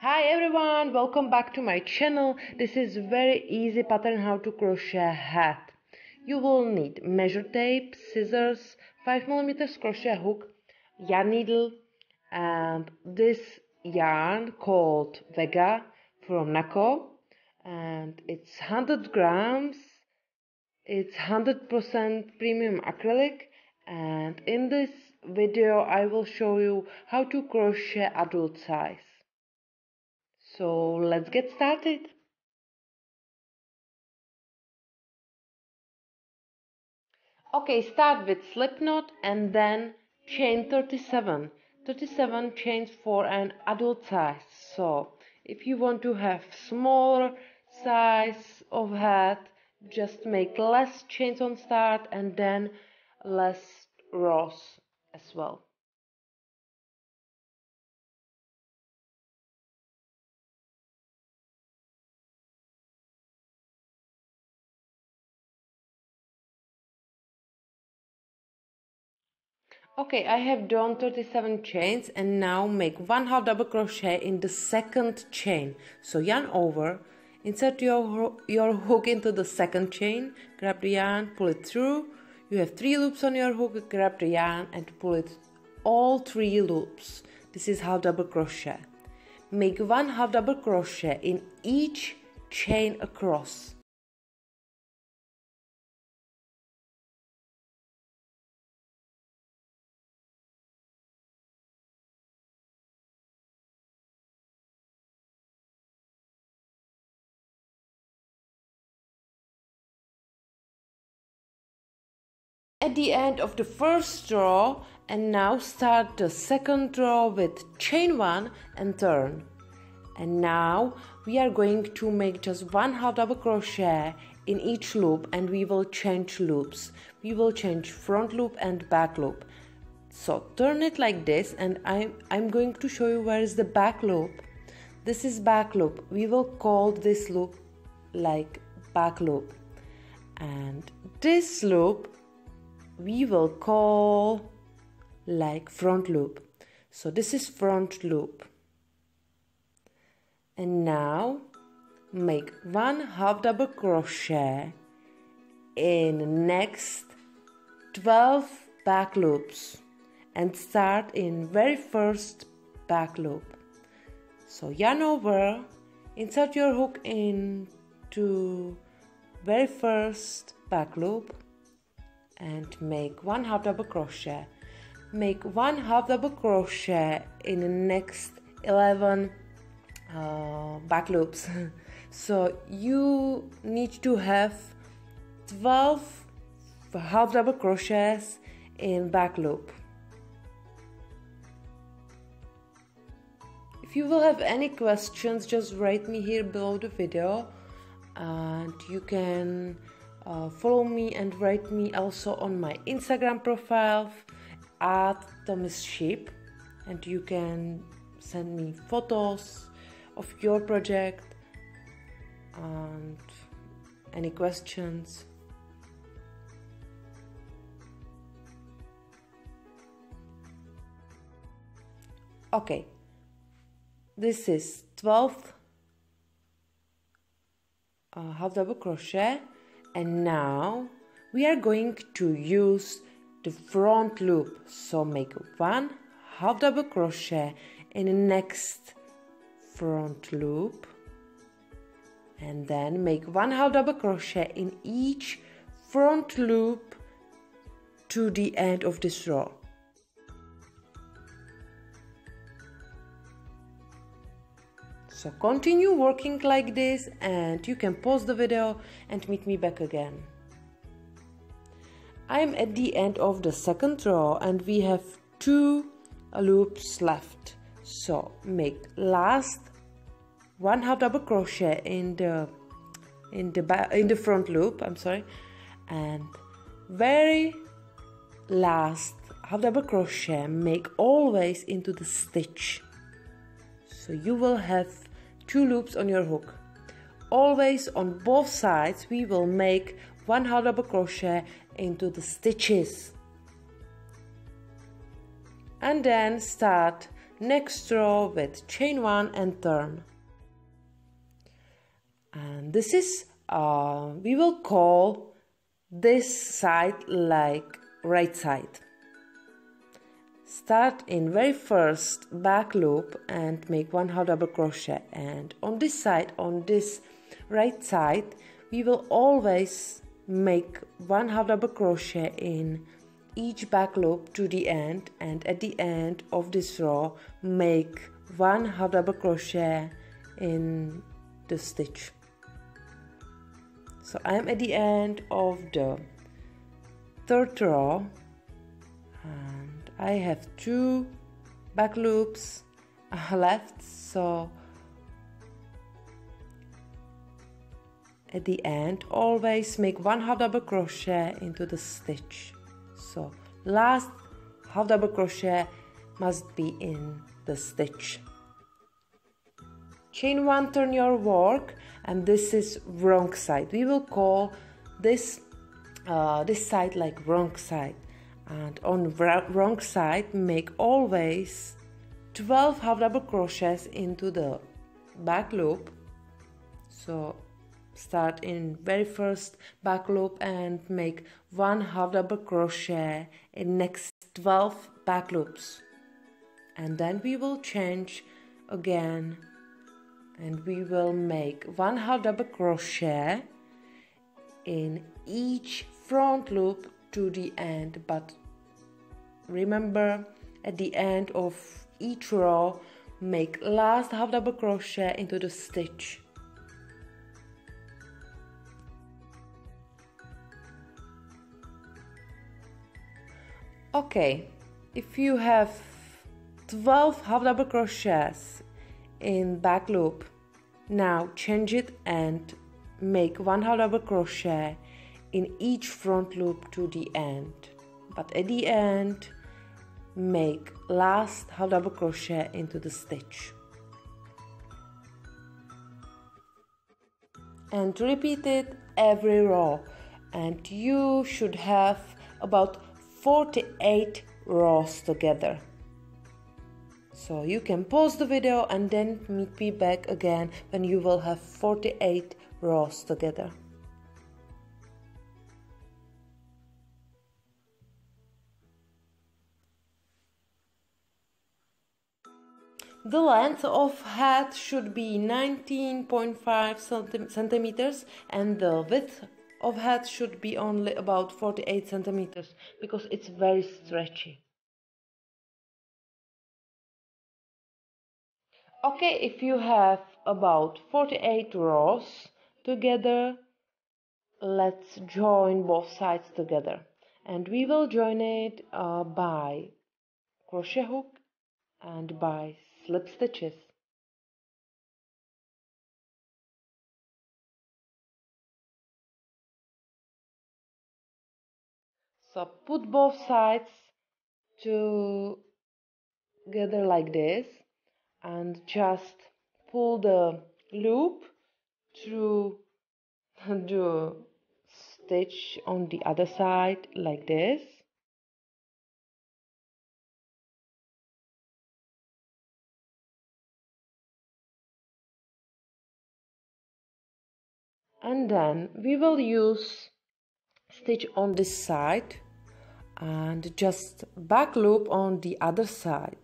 Hi everyone, welcome back to my channel. This is very easy pattern how to crochet a hat. You will need measure tape, scissors, 5mm crochet hook, yarn needle, and this yarn called Vega from Nako, and it's 100 grams. It's 100% premium acrylic, and in this video I will show you how to crochet adult size. So let's get started. Okay, start with slip knot and then chain 37. 37 chains for an adult size. So if you want to have smaller size of hat, just make less chains on start and then less rows as well. Okay, I have done 37 chains and now make 1/2 double crochet in the second chain. So yarn over, insert your hook into the second chain, grab the yarn, pull it through. You have 3 loops on your hook, grab the yarn and pull it all 3 loops. This is half double crochet. Make 1/2 double crochet in each chain across. At the end of the first row, and now start the second row with chain 1 and turn. And now we are going to make just 1/2 double crochet in each loop, and we will change loops. We will change front loop and back loop. So turn it like this, and I'm going to show you where is the back loop. This is back loop. We will call this loop like back loop, and this loop we will call like front loop. So this is front loop. And now make 1/2 double crochet in next 12 back loops and start in very first back loop. So yarn over, insert your hook into very first back loop and make 1/2 double crochet. Make 1/2 double crochet in the next 11 back loops. So you need to have 12 half double crochets in back loop. If you will have any questions, just write me here below the video, and you can follow me and write me also on my Instagram profile @ThomasSheep, and you can send me photos of your project and any questions. Okay, this is 12th half double crochet, and now we are going to use the front loop. So make 1/2 double crochet in the next front loop, and then make 1/2 double crochet in each front loop to the end of this row. So continue working like this, and you can pause the video and meet me back again. I am at the end of the second row and we have 2 loops left. So make last 1/2 double crochet in the front loop, and very last half double crochet make always into the stitch. So you will have 2 loops on your hook. Always on both sides we will make 1/2 double crochet into the stitches, and then start next row with chain 1 and turn. And this is we will call this side like right side. Start in very first back loop and make 1 half double crochet, and on this side, on this right side, we will always make 1 half double crochet in each back loop to the end, and at the end of this row make 1 half double crochet in the stitch. So I am at the end of the third row and I have 2 back loops left, so at the end always make 1 half double crochet into the stitch. So last half double crochet must be in the stitch. Chain 1, turn your work, and this is wrong side. We will call this this side like wrong side, and on wrong side make always 12 half double crochets into the back loop. So start in very first back loop and make 1 half double crochet in next 12 back loops, and then we will change again and we will make 1 half double crochet in each front loop to the end. But remember, at the end of each row make last half double crochet into the stitch. Okay, if you have 12 half double crochets in back loop, now change it and make 1 half double crochet in each front loop to the end, but at the end make last half double crochet into the stitch, and repeat it every row, and you should have about 48 rows together. So you can pause the video and then meet me back again when you will have 48 rows together. The length of hat should be 19.5 centimeters and the width of hat should be only about 48 centimeters because it's very stretchy. Okay, if you have about 48 rows together, let's join both sides together, and we will join it by crochet hook and by slip stitches. So put both sides together like this and just pull the loop through the stitch on the other side like this. And then we will use stitch on this side and just back loop on the other side.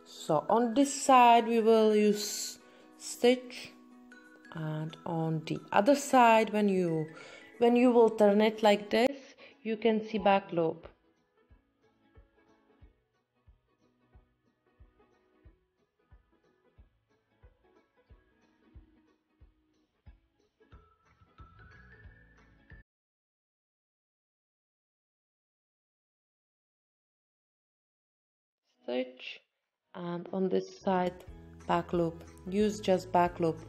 So on this side we will use stitch, and on the other side when you will turn it like this, you can see back loop. Stitch, and on this side back loop, use just back loop,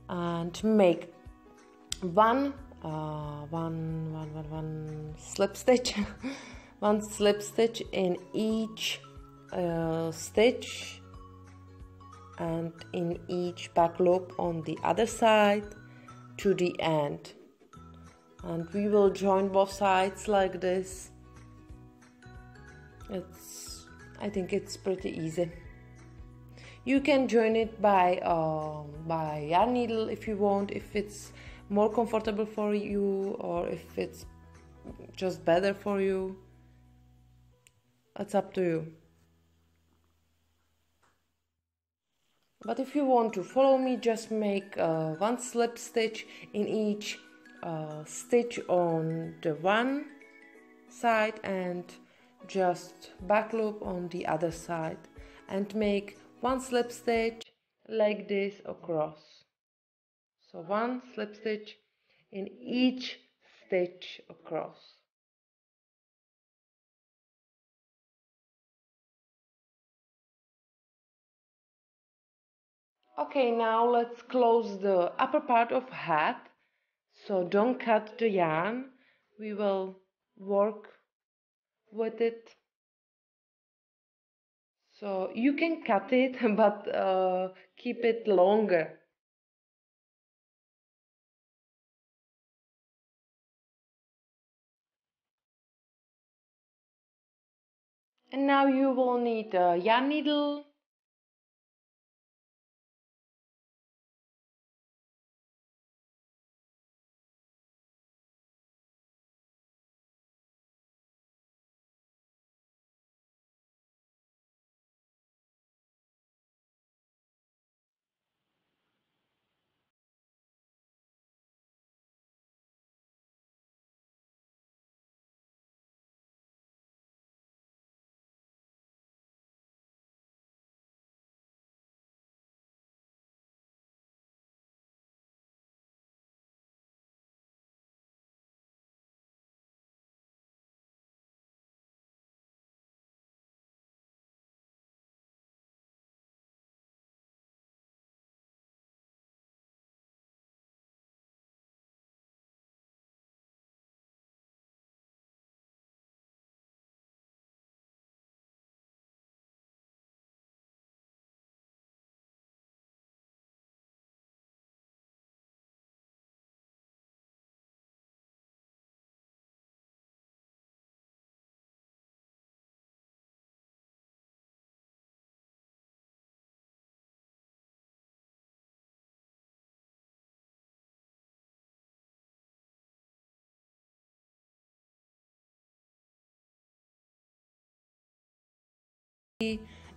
and make one slip stitch one slip stitch in each stitch and in each back loop on the other side to the end, and we will join both sides like this. I think it's pretty easy. You can join it by yarn needle if you want, if it's more comfortable for you or if it's just better for you. It's up to you. But if you want to follow me, just make one slip stitch in each stitch on the one side and just back loop on the other side and make one slip stitch like this across. So one slip stitch in each stitch across. Okay, now let's close the upper part of hat. So don't cut the yarn. We will work with it. So you can cut it, but keep it longer. And now you will need a yarn needle,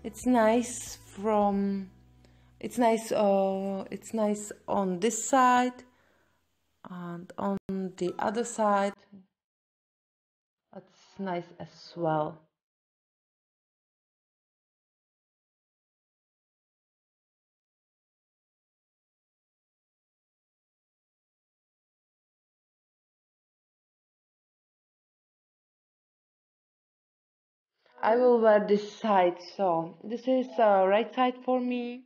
it's nice it's nice on this side and on the other side it's nice as well. I will wear this side, so this is right side for me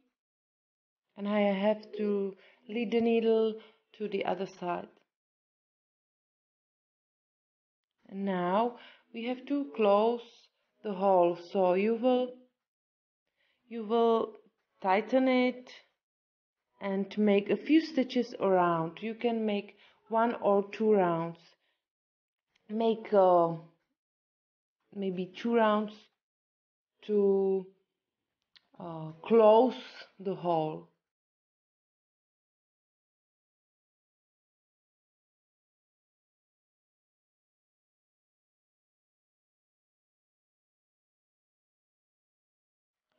and I have to lead the needle to the other side. And now we have to close the hole, so you will tighten it and make a few stitches around. You can make 1 or 2 rounds. Make maybe 2 rounds to close the hole.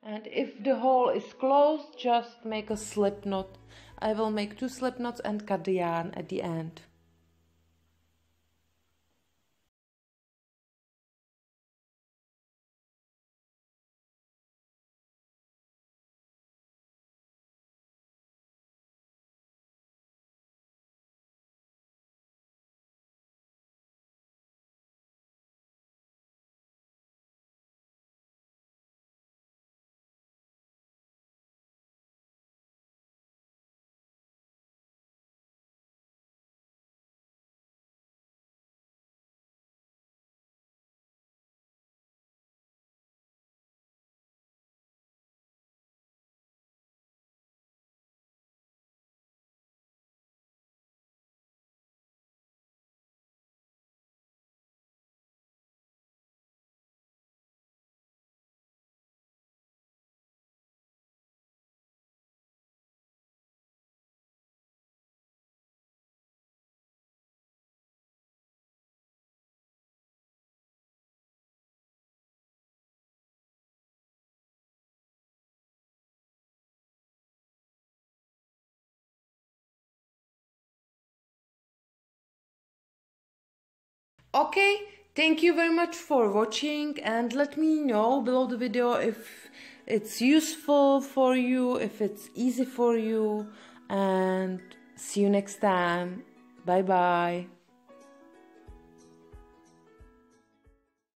And if the hole is closed, just make a slip knot. I will make 2 slip knots and cut the yarn at the end. Okay, thank you very much for watching, and let me know below the video if it's useful for you, if it's easy for you, and see you next time. Bye bye.